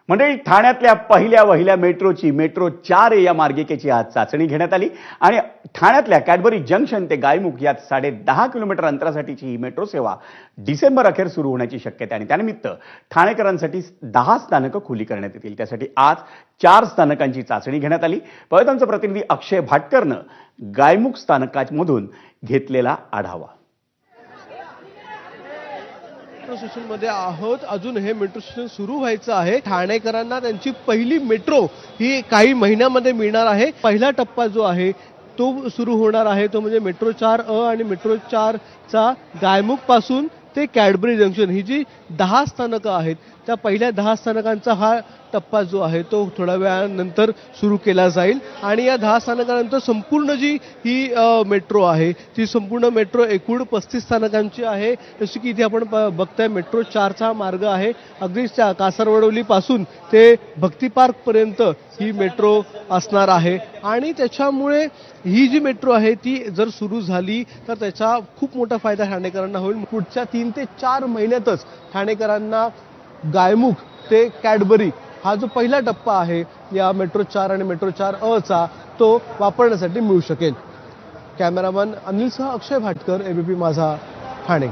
मंडळी, ठाण्यातल्या पहिल्या वहिल्या मेट्रोची मेट्रो 4A या मार्गिकेची आज चाचणी घेण्यात आली आणि ठाण्यातल्या कॅडबरी जंक्शन ते गायमुख या 10.5 किलोमीटर अंतरासाठीची ही मेट्रो सेवा डिसेंबर अखेर सुरू होण्याची शक्यता आहे आणि त्यानिमित्त ठाणेकरांसाठी 10 स्थानकं खुली करण्यात येतील। त्यासाठी आज 4 स्थानकांची चाचणी घेण्यात आली। आमचे प्रतिनिधी अक्षय भाटकरनं गायमुख स्थानकामधून घेतलेला आढावा। मेट्रो स्टेशनमध्ये आहोत। अजून हे मेट्रो स्टेशन सुरू व्हायचं आहे। ठाणेकरांना त्यांची पहिली मेट्रो ही काही महिन्यामध्ये मिळणार आहे। पहिला टप्पा जो आहे तो सुरू होणार आहे, तो म्हणजे मेट्रो 4A आणि मेट्रो 4 चा गायमुख पासून ते कॅडबरी जंक्शन ही जी 10 स्थानकं आहेत, त्या पहिल्या 10 स्थानकांचा हा टप्पा जो आहे तो थोड्या वेळानंतर सुरू केला जाईल आणि या 10 स्थानकानंतर संपूर्ण जी ही मेट्रो आहे ती संपूर्ण मेट्रो एकूण 35 स्थानकांची आहे। जशी की इथे आपण बघताय मेट्रो 4 चा मार्ग आहे। अगदी कासारवडवलीपासून ते भक्ती पार्क पर्यंत ही मेट्रो असणार आहे आणि त्याच्यामुळे ही जी मेट्रो आहे ती जर सुरू झाली तर त्याचा खूप मोठा फायदा ठाणेकरांना होईल। पुढच्या 3 ते 4 महिन्यातच ठाणेकरांना गायमुख ते कॅडबरी हा जो पहिला टप्पा आहे या मेट्रो 4 आणि मेट्रो 4A चा तो वापरण्यासाठी मिळू शकेल। कॅमेरामन अनिलसह अक्षय भाटकर, एबीपी माझा, ठाणे।